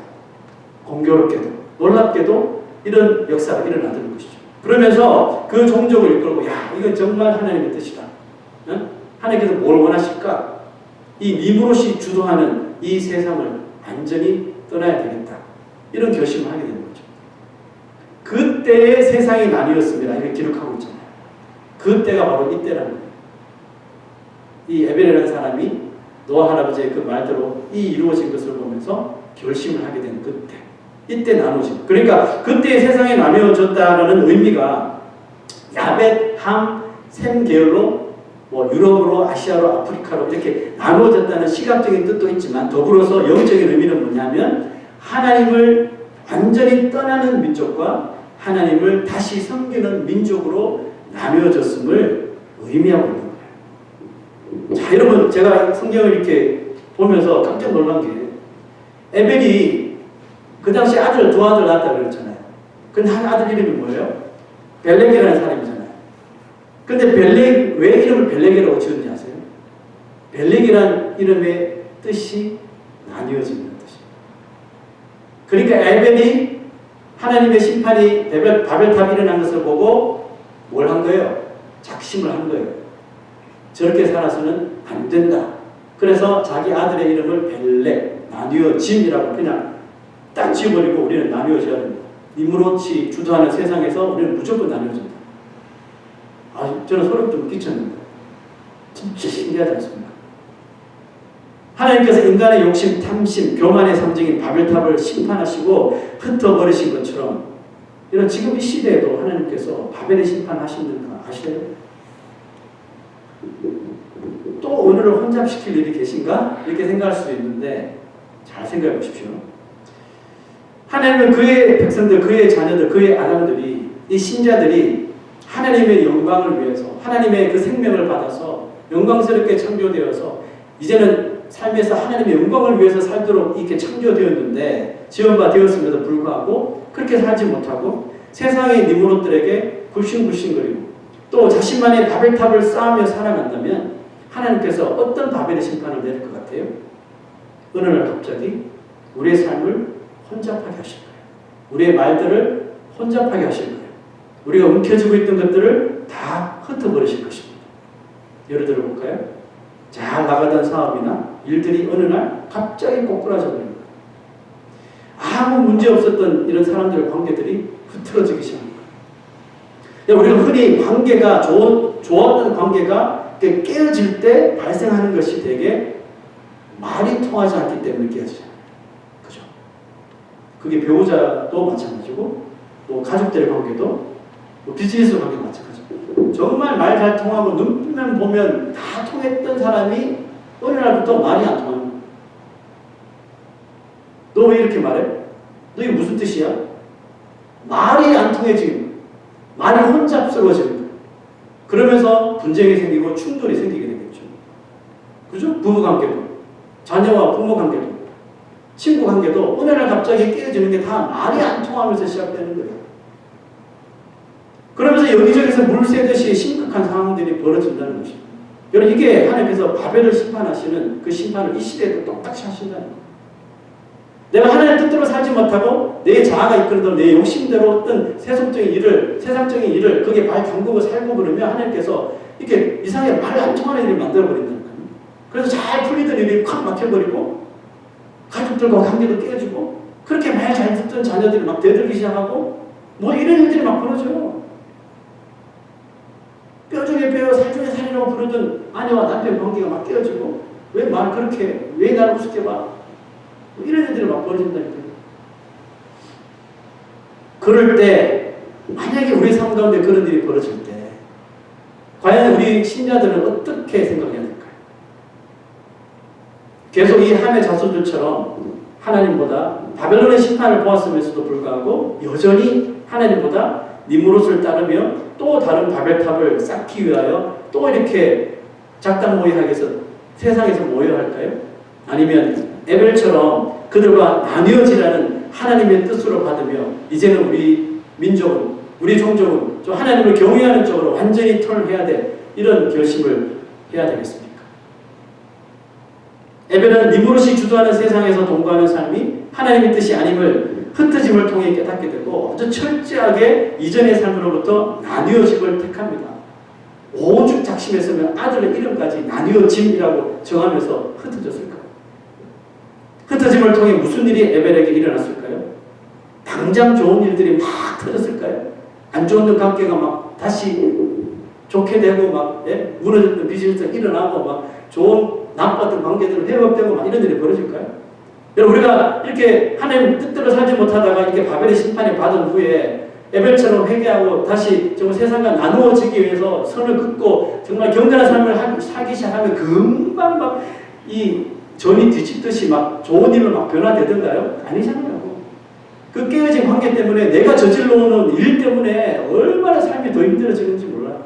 공교롭게도, 놀랍게도 이런 역사가 일어나더는 것이죠. 그러면서 그 종족을 이끌고 이건 정말 하나님의 뜻이다. 하나님께서 뭘 원하실까? 이 니무롯이 주도하는 이 세상을 완전히 떠나야 되겠다. 이런 결심을 하게 되는 거죠. 그때의 세상이 나뉘었습니다. 이렇게 기록하고 있잖아요. 그때가 바로 이때라는 거예요. 이 에벨이라는 사람이 노아 할아버지의 그 말대로 이 이루어진 것을 보면서 결심을 하게 된 그때. 이때 나누어진. 그러니까 그때의 세상이 나뉘어졌다라는 의미가 야벳, 함, 셈 계열로 유럽으로, 아시아로, 아프리카로 이렇게 나누어졌다는 시각적인 뜻도 있지만 더불어서 영적인 의미는 뭐냐면 하나님을 완전히 떠나는 민족과 하나님을 다시 섬기는 민족으로 나뉘어졌음을 의미하고 있는 거예요. 자, 여러분, 제가 성경을 이렇게 보면서 깜짝 놀란 게 에벨이 그 당시 두 아들 낳았다고 그랬잖아요. 근데 한 아들 이름이 뭐예요? 벨렉이라는 사람이잖아요. 근데 왜 이름을 벨렉이라고 지었는지 아세요? 벨렉이라는 이름의 뜻이 나뉘어지는 뜻이에요. 그러니까 에벨이 하나님의 심판이 바벨탑이 일어난 것을 보고 뭘 한 거예요? 작심을 한 거예요. 저렇게 살아서는 안 된다. 그래서 자기 아들의 이름을 벨렉, 나뉘어짐이라고 그냥 딱 지어버리고 우리는 나뉘어져야 됩니다. 니무롯이 주도하는 세상에서 우리는 무조건 나뉘어진다. 저는 소름 좀 끼쳤는데 진짜 신기하지 않습니까? 하나님께서 인간의 욕심, 탐심, 교만의 상징인 바벨탑을 심판하시고 흩어버리신 것처럼 이런 지금 이 시대에도 하나님께서 바벨의 심판하시는 거 아시나요? 또 오늘을 혼잡시킬 일이 계신가? 이렇게 생각할 수도 있는데 잘 생각해 보십시오. 하나님은 그의 백성들, 그의 자녀들, 그의 아담들이, 이 신자들이 하나님의 영광을 위해서 하나님의 그 생명을 받아서 영광스럽게 창조되어서 이제는 삶에서 하나님의 영광을 위해서 살도록 이렇게 창조되었는데 지원바 되었음에도 불구하고 그렇게 살지 못하고 세상의 니무롯들에게 굴신굴신거리고 또 자신만의 바벨탑을 쌓으며 살아간다면 하나님께서 어떤 바벨의 심판을 내릴 것 같아요? 어느 날 갑자기 우리의 삶을 혼잡하게 하실 거예요. 우리의 말들을 혼잡하게 하실 거예요. 우리가 움켜쥐고 있던 것들을 다 흩어버리실 것입니다. 예를 들어볼까요? 잘 나가던 사업이나 일들이 어느 날 갑자기 꼬꾸라져 버립니다. 아무 문제 없었던 이런 사람들의 관계들이 흐트러지기 시작합니다. 우리가 흔히 관계가 좋았던 관계가 깨어질 때 발생하는 것이 되게 말이 통하지 않기 때문에 깨어지잖아요. 그죠? 그게 배우자도 마찬가지고 또 가족들의 관계도 비즈니스 관계도 마찬가지고 정말 말 잘 통하고 눈빛만 보면 다 통했던 사람이 어느 날부터 말이 안 통합니다. 너 왜 이렇게 말해? 너 이게 무슨 뜻이야? 말이 안 통해 지금. 말이 혼잡스러워지는 거예요. 그러면서 분쟁이 생기고 충돌이 생기게 되겠죠. 그죠? 부부관계도, 자녀와 부모 관계도, 친구 관계도 어느 날 갑자기 깨어지는 게 다 말이 안 통하면서 시작되는 거예요. 그러면서 여기저기서 물 새듯이 심각한 상황들이 벌어진다는 것입니다. 여러분 이게 하나님께서 바벨을 심판하시는 그 심판을 이 시대에도 똑같이 하신다는 거예요. 내가 하나님의 뜻대로 살지 못하고 내 자아가 이끌어도 내 욕심대로 어떤 세상적인 일을 거기에 발 담그고 살고 그러면 하나님께서 이렇게 이상하게 말 안 통하는 일을 만들어버린다는 거예요. 그래서 잘 풀리던 일이 콱 막혀버리고 가족들과 관계도 깨지고 그렇게 말 잘 듣던 자녀들이 막 대들기 시작하고 뭐 이런 일들이 막 벌어져요. 뼈 중에 뼈, 살 중에 살이라고 부르던 아내와 남편 관계가 막 깨어지고 왜 말 그렇게 왜 나를 우습게 봐? 뭐 이런 일들이 막 벌어진다니까요. 그럴 때 만약에 우리 삶 가운데 그런 일이 벌어질 때 과연 우리 신자들은 어떻게 생각해야 될까요? 계속 이 함의 자손들처럼 하나님보다 바벨론의 심판을 보았음에도 불구하고 여전히 하나님보다 니므롯을 따르며 또 다른 바벨탑을 쌓기 위하여 또 이렇게 작당모의하게 해서 세상에서 모여야 할까요? 아니면 에벨처럼 그들과 나뉘어지라는 하나님의 뜻으로 받으며 이제는 우리 민족은 우리 종족은 좀 하나님을 경외하는 쪽으로 완전히 턴해야 돼. 이런 결심을 해야 되겠습니까? 에벨은 니므롯이 주도하는 세상에서 동거하는 삶이 하나님의 뜻이 아님을 흩어짐을 통해 깨닫게 되고 아주 철저하게 이전의 삶으로부터 나뉘어짐을 택합니다. 오죽 작심했으면 아들의 이름까지 나뉘어짐이라고 정하면서 흩어졌을까요? 흩어짐을 통해 무슨 일이 에벨에게 일어났을까요? 당장 좋은 일들이 막 터졌을까요? 안 좋은 관계가 막 다시 좋게 되고 막 무너졌던 빚이 일어나고 막 좋은 나빴던 관계들은 회복되고 막 이런 일이 벌어질까요? 여러분 우리가 이렇게 하나님 뜻대로 살지 못하다가 이렇게 바벨의 심판을 받은 후에 에벨처럼 회개하고 다시 정말 세상과 나누어지기 위해서 선을 긋고 정말 경건한 삶을 살기 시작하면 금방 막 이 전이 뒤집듯이 막 좋은 일로 막 변화되던가요? 아니잖아요. 그 깨어진 관계 때문에 내가 저질러 오는 일 때문에 얼마나 삶이 더 힘들어지는지 몰라요.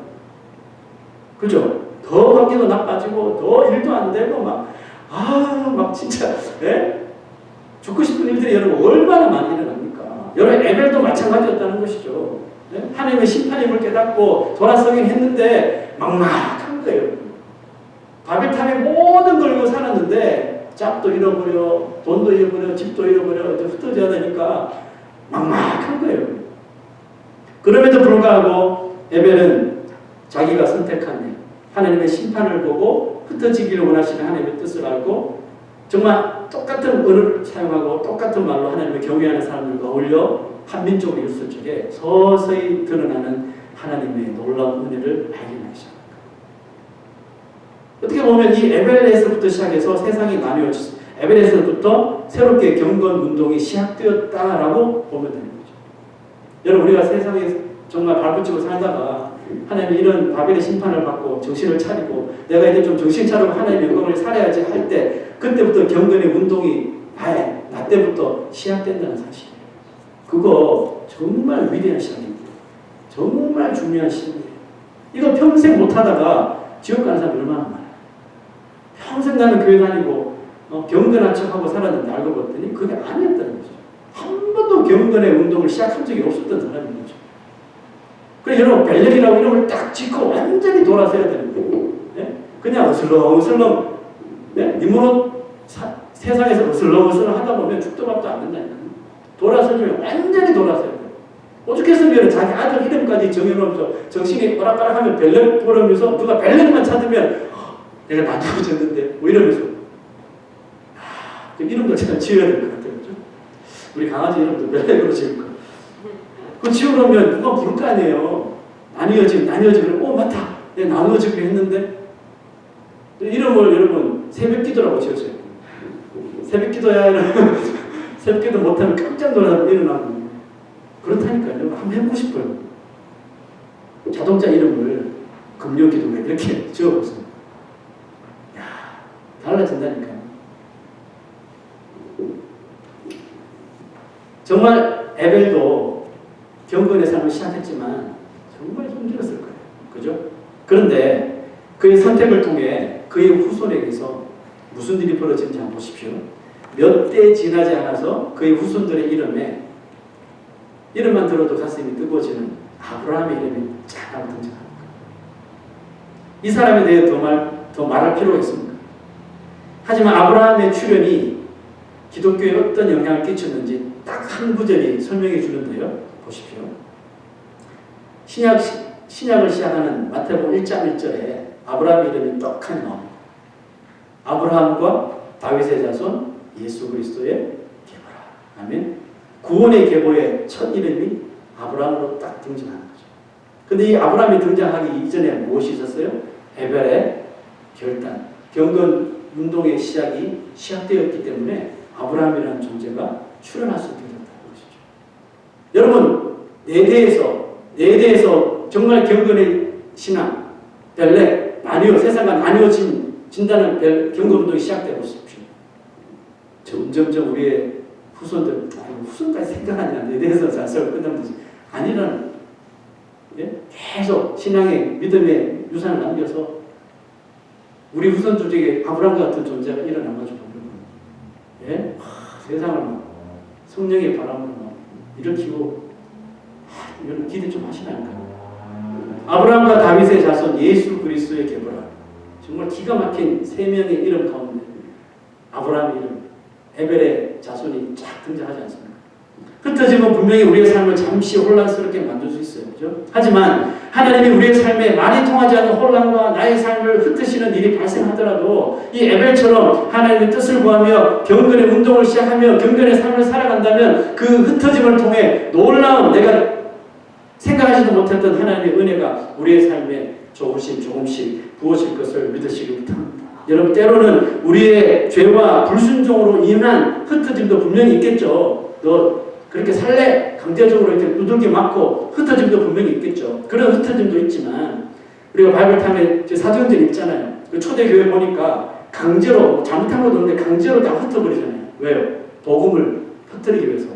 그죠? 더 관계도 나빠지고 더 일도 안 되고 막 진짜 죽고 싶은 일들이 여러분 얼마나 많이 일어납니까? 여러분 에벨도 마찬가지였다는 것이죠. 하나님의 심판임을 깨닫고 돌아서긴 했는데 막막한 거예요. 바벨탑에 모든 걸 걸고 살았는데 짝도 잃어버려, 돈도 잃어버려, 집도 잃어버려, 흩어져야 되니까 막막한 거예요. 그럼에도 불구하고 에벨은 자기가 선택한 하나님의 심판을 보고 흩어지기를 원하시는 하나님의 뜻을 알고 정말 똑같은 언어를 사용하고 똑같은 말로 하나님을 경외하는 사람들과 어울려 한민족으로 이뤘을 적에 서서히 드러나는 하나님의 놀라운 은혜를 발견하기 시작합니다. 어떻게 보면 이 에벨에서부터 시작해서 세상이 나뉘어졌어요. 에벨에서부터 새롭게 경건 운동이 시작되었다라고 보면 되는 거죠. 여러분 우리가 세상에 정말 발붙이고 살다가 하나님 이런 바벨의 심판을 받고 정신을 차리고 내가 이제 좀 정신 차리고 하나님의 영광을 살아야지 할 때 그때부터 경건의 운동이 나 때부터 시작된다는 사실이에요. 그거 정말 위대한 시작입니다. 정말 중요한 시작이에요. 이거 평생 못하다가 지옥 가는 사람 얼마나 많아요. 평생 나는 교회 다니고 경건한 척하고 살았는데 알고 봤더니 그게 아니었다는 거죠. 한 번도 경건의 운동을 시작한 적이 없었던 사람인 거죠. 그래서 여러분 벨렉이라고 이름을 딱 짓고 완전히 돌아서야 되는 거예요. 그냥 어슬렁어슬렁 니므롯 세상에서 어슬렁어슬렁 하다 보면 죽도 밥도 안 된다니까요. 돌아서면 완전히 돌아서야 돼요. 오죽했으면 자기 아들 이름까지 정해놓으면서 정신이 오락가락하면 벨렉 보려면서 누가 벨렉만 찾으면 내가 나누어졌는데 뭐 이러면서 그 이름도 제가 지어야 될 것 같아요. 그렇죠? 우리 강아지 이름도 벨렉으로 지을 거. 그거 지으려면 누가 부를 거 아니에요. 나뉘어지고 맞다. 내가 나누어지기로 했는데 이름을 여러분 새벽기도라고 지었어요. 새벽기도야 이러면 새벽기도 못하면 깜짝 놀라서 일어나고 그렇다니까요. 한번 해보고 싶어요. 자동차 이름을 금요기도에 이렇게 지어보세요. 야, 달라진다니까요. 정말 에벨도 경건의 삶을 시작했지만 정말 힘들었을 거예요. 그죠? 그런데 그의 선택을 통해 그의 후손에게서 무슨 일이 벌어지는지 한번 보십시오. 몇 대 지나지 않아서 그의 후손들의 이름만 들어도 가슴이 뜨거워지는 아브라함의 이름이 쫙 등장합니다. 이 사람에 대해 더 말할 필요가 있습니까? 하지만 아브라함의 출현이 기독교에 어떤 영향을 끼쳤는지 딱 한 구절이 설명해 주는데요. 보십시오. 신약을 시작하는 마태복음 1장 1절에 아브라함의 이름이 떡하니 나옵니다. 아브라함과 다윗의 자손 예수 그리스도의 계보라. 아멘. 구원의 계보의 첫 이름이 아브라함으로 딱 등장하는 거죠. 근데 이 아브라함이 등장하기 이전에 무엇이 있었어요? 에벨의 결단, 경건 운동의 시작되었기 때문에 아브라함이라는 존재가 출현할 수 있게 됐다는 것이죠. 여러분, 내 대해서 정말 경건의 신앙, 벨렉, 세상과 나뉘어진다는 경건 운동이 시작되고 싶죠. 점점점 우리의 후손들, 후손까지 생각하냐, 내 대해서 자세가 끝나듯이 아니라는, 예? 계속 신앙의 믿음의 유산을 남겨서 우리 후손들 중에 아브라함 같은 존재가 일어나가지고, 예? 세상을 막 성령의 바람으로 막 일으키고, 이런 기대 좀 하시라니까요. 아브라함과 다윗의 자손 예수 그리스도의 계보라. 정말 기가 막힌 세 명의 이름 가운데 아브라함의 이름, 에벨의 자손이 쫙 등장하지 않습니까? 흩어짐은 분명히 우리의 삶을 잠시 혼란스럽게 만들 수 있어요. 그죠? 하지만 하나님이 우리의 삶에 말이 통하지 않는 혼란과 나의 삶을 흩으시는 일이 발생하더라도 이 에벨처럼 하나님의 뜻을 구하며 경건의 운동을 시작하며 경건의 삶을 살아간다면 그 흩어짐을 통해 놀라운 내가 생각하지도 못했던 하나님의 은혜가 우리의 삶에 조금씩 부어질 것을 믿으시기 바랍니다. 여러분, 때로는 우리의 죄와 불순종으로 인한 흩어짐도 분명히 있겠죠. 너 그렇게 살래? 강제적으로 이렇게 두들겨 맞고 흩어짐도 분명히 있겠죠. 그런 흩어짐도 있지만 우리가 바이블 타임에 사도행전 있잖아요. 그 초대교회 보니까 강제로 잘못한 것도 없는데 강제로 다 흩어버리잖아요. 왜요? 복음을 흩어뜨리기 위해서.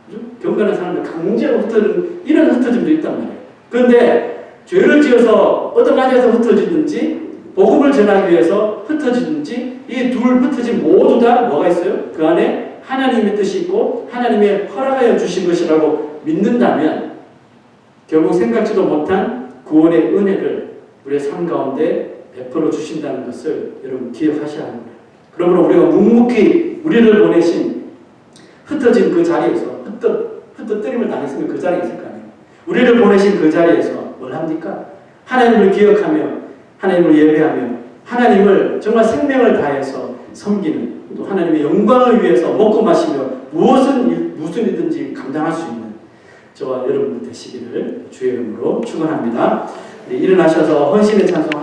그죠? 경건한 사람들 강제로 흩어지는 이런 흩어짐도 있단 말이에요. 그런데 죄를 지어서 어떤 가지에서 흩어지든지 복음을 전하기 위해서 흩어지든지 이 둘 흩어짐 모두 다 뭐가 있어요? 그 안에 하나님의 뜻이 있고 하나님의 허락하여 주신 것이라고 믿는다면 결국 생각지도 못한 구원의 은혜를 우리의 삶 가운데 베풀어 주신다는 것을 여러분 기억하셔야 합니다. 그러므로 우리가 묵묵히 우리를 보내신 흩어진 그 자리에서 흩어뜨림을 당했으면 그 자리에 있을 거 아니에요. 우리를 보내신 그 자리에서 뭘 합니까? 하나님을 기억하며 하나님을 예배하며 하나님을 정말 생명을 다해서 섬기는 또 하나님의 영광을 위해서 먹고 마시며 무슨 일든지 감당할 수 있는 저와 여러분 되시기를 주의 이름으로 축원합니다. 일어나셔서 헌신의 찬송하시기